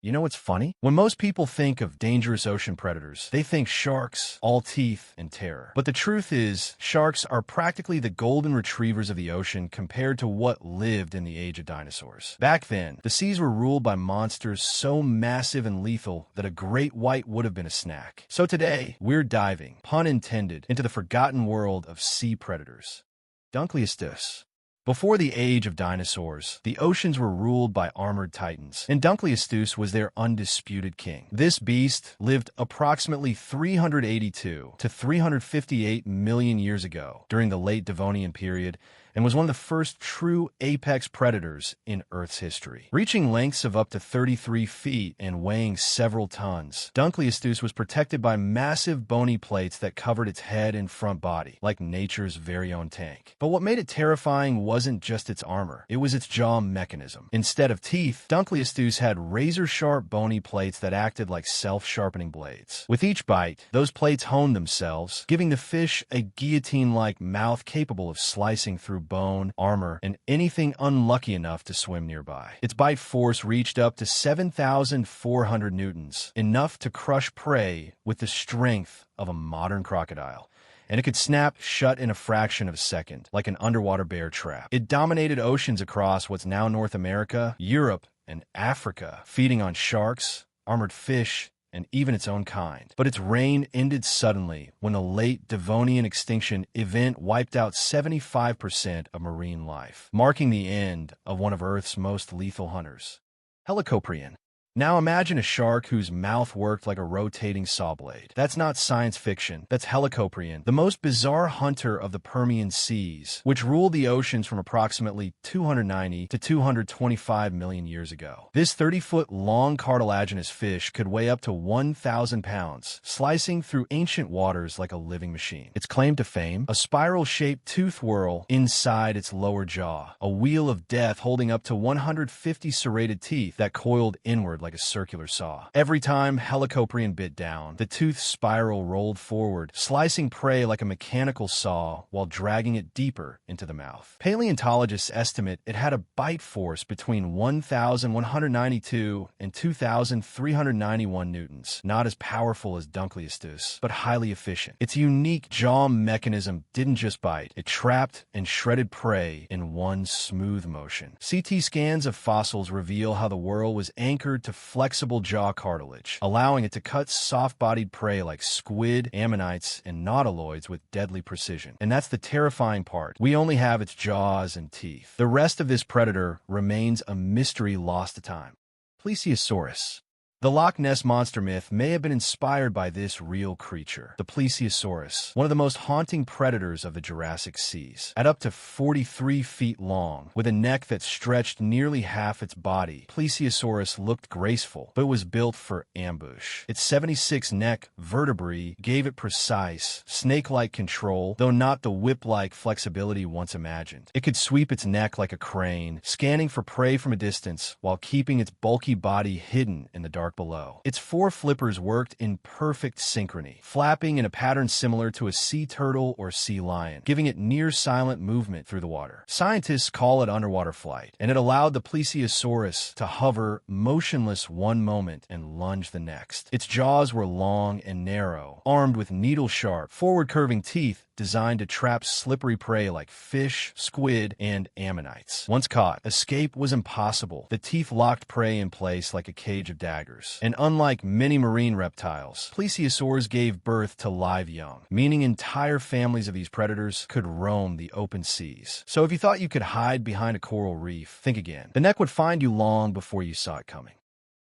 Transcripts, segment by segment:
You know what's funny? When most people think of dangerous ocean predators, they think sharks, all teeth and terror. But the truth is, sharks are practically the golden retrievers of the ocean compared to what lived in the age of dinosaurs. Back then, the seas were ruled by monsters so massive and lethal that a great white would have been a snack. So today, we're diving, pun intended, into the forgotten world of sea predators. Dunkleosteus. Before the age of dinosaurs, the oceans were ruled by armored titans, and Dunkleosteus was their undisputed king. This beast lived approximately 382 to 358 million years ago during the late Devonian period, and was one of the first true apex predators in Earth's history. Reaching lengths of up to 33 feet and weighing several tons, Dunkleosteus was protected by massive bony plates that covered its head and front body, like nature's very own tank. But what made it terrifying wasn't just its armor, it was its jaw mechanism. Instead of teeth, Dunkleosteus had razor-sharp bony plates that acted like self-sharpening blades. With each bite, those plates honed themselves, giving the fish a guillotine-like mouth capable of slicing through bone, armor, and anything unlucky enough to swim nearby. Its bite force reached up to 7,400 newtons, enough to crush prey with the strength of a modern crocodile. And it could snap shut in a fraction of a second, like an underwater bear trap. It dominated oceans across what's now North America, Europe, and Africa, feeding on sharks, armored fish, and even its own kind. But its reign ended suddenly when the late Devonian extinction event wiped out 75% of marine life, marking the end of one of Earth's most lethal hunters. Helicoprion. Now imagine a shark whose mouth worked like a rotating saw blade. That's not science fiction, that's Helicoprion, the most bizarre hunter of the Permian seas, which ruled the oceans from approximately 290 to 225 million years ago. This 30-foot-long cartilaginous fish could weigh up to 1,000 pounds, slicing through ancient waters like a living machine. Its claim to fame? A spiral-shaped tooth whorl inside its lower jaw, a wheel of death holding up to 150 serrated teeth that coiled inward like a circular saw. Every time Helicoprion bit down, the tooth spiral rolled forward, slicing prey like a mechanical saw while dragging it deeper into the mouth. Paleontologists estimate it had a bite force between 1,192 and 2,391 newtons, not as powerful as Dunkleosteus, but highly efficient. Its unique jaw mechanism didn't just bite, it trapped and shredded prey in one smooth motion. CT scans of fossils reveal how the whorl was anchored to flexible jaw cartilage, allowing it to cut soft-bodied prey like squid, ammonites, and nautiloids with deadly precision. And that's the terrifying part. We only have its jaws and teeth. The rest of this predator remains a mystery lost to time. Plesiosaurus. The Loch Ness Monster myth may have been inspired by this real creature, the Plesiosaurus, one of the most haunting predators of the Jurassic seas. At up to 43 feet long, with a neck that stretched nearly half its body, Plesiosaurus looked graceful, but was built for ambush. Its 76 neck vertebrae gave it precise, snake-like control, though not the whip-like flexibility once imagined. It could sweep its neck like a crane, scanning for prey from a distance, while keeping its bulky body hidden in the dark below. Its four flippers worked in perfect synchrony, flapping in a pattern similar to a sea turtle or sea lion, giving it near-silent movement through the water. Scientists call it underwater flight, and it allowed the Plesiosaurus to hover motionless one moment and lunge the next. Its jaws were long and narrow, armed with needle-sharp, forward-curving teeth designed to trap slippery prey like fish, squid, and ammonites. Once caught, escape was impossible. The teeth locked prey in place like a cage of daggers. And unlike many marine reptiles, plesiosaurs gave birth to live young, meaning entire families of these predators could roam the open seas. So if you thought you could hide behind a coral reef, think again. The neck would find you long before you saw it coming.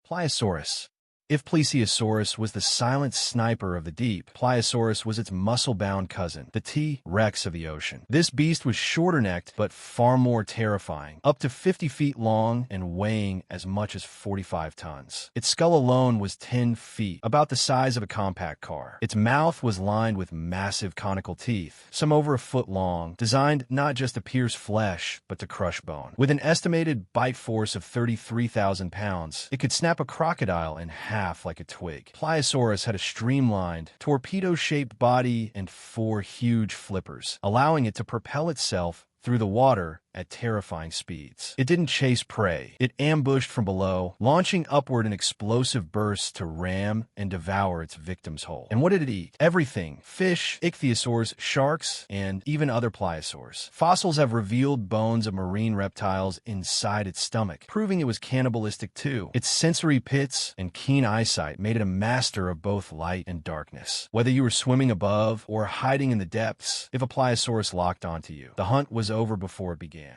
Pliosaurus. If Plesiosaurus was the silent sniper of the deep, Pliosaurus was its muscle-bound cousin, the T-Rex of the ocean. This beast was shorter-necked, but far more terrifying, up to 50 feet long and weighing as much as 45 tons. Its skull alone was 10 feet, about the size of a compact car. Its mouth was lined with massive conical teeth, some over a foot long, designed not just to pierce flesh, but to crush bone. With an estimated bite force of 33,000 pounds, it could snap a crocodile in half like a twig. Pliosaurus had a streamlined, torpedo-shaped body and 4 huge flippers, allowing it to propel itself through the water at terrifying speeds. It didn't chase prey. It ambushed from below, launching upward in explosive bursts to ram and devour its victims whole. And what did it eat? Everything: fish, ichthyosaurs, sharks, and even other pliosaurs. Fossils have revealed bones of marine reptiles inside its stomach, proving it was cannibalistic too. Its sensory pits and keen eyesight made it a master of both light and darkness. Whether you were swimming above or hiding in the depths, if a pliosaurus locked onto you, the hunt was over before it began.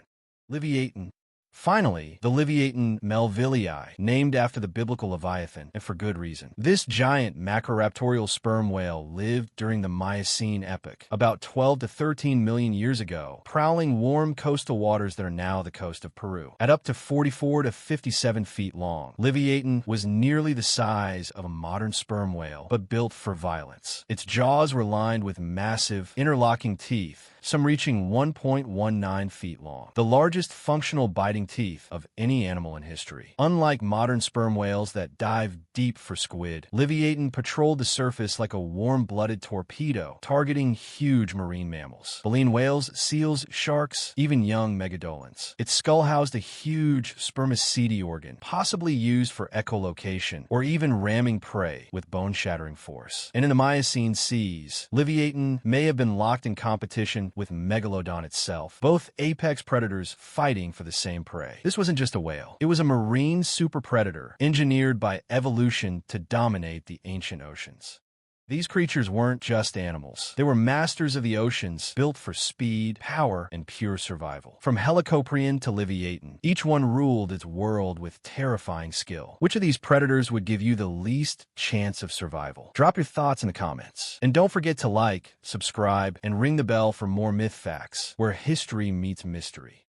Livyatan. Finally, the Livyatan melvillei, named after the biblical Leviathan, and for good reason. This giant macroraptorial sperm whale lived during the Miocene epoch, about 12 to 13 million years ago, prowling warm coastal waters that are now the coast of Peru. At up to 44 to 57 feet long, Livyatan was nearly the size of a modern sperm whale, but built for violence. Its jaws were lined with massive, interlocking teeth, some reaching 1.19 feet long, the largest functional biting teeth of any animal in history. Unlike modern sperm whales that dive deep for squid, Livyatan patrolled the surface like a warm-blooded torpedo, targeting huge marine mammals: baleen whales, seals, sharks, even young megalodons. Its skull housed a huge spermaceti organ, possibly used for echolocation or even ramming prey with bone-shattering force. And in the Miocene seas, Livyatan may have been locked in competition with Megalodon itself, both apex predators fighting for the same prey. This wasn't just a whale. It was a marine super predator engineered by evolution to dominate the ancient oceans. These creatures weren't just animals. They were masters of the oceans, built for speed, power, and pure survival. From Helicoprion to Livyatan, each one ruled its world with terrifying skill. Which of these predators would give you the least chance of survival? Drop your thoughts in the comments. And don't forget to like, subscribe, and ring the bell for more myth facts, where history meets mystery.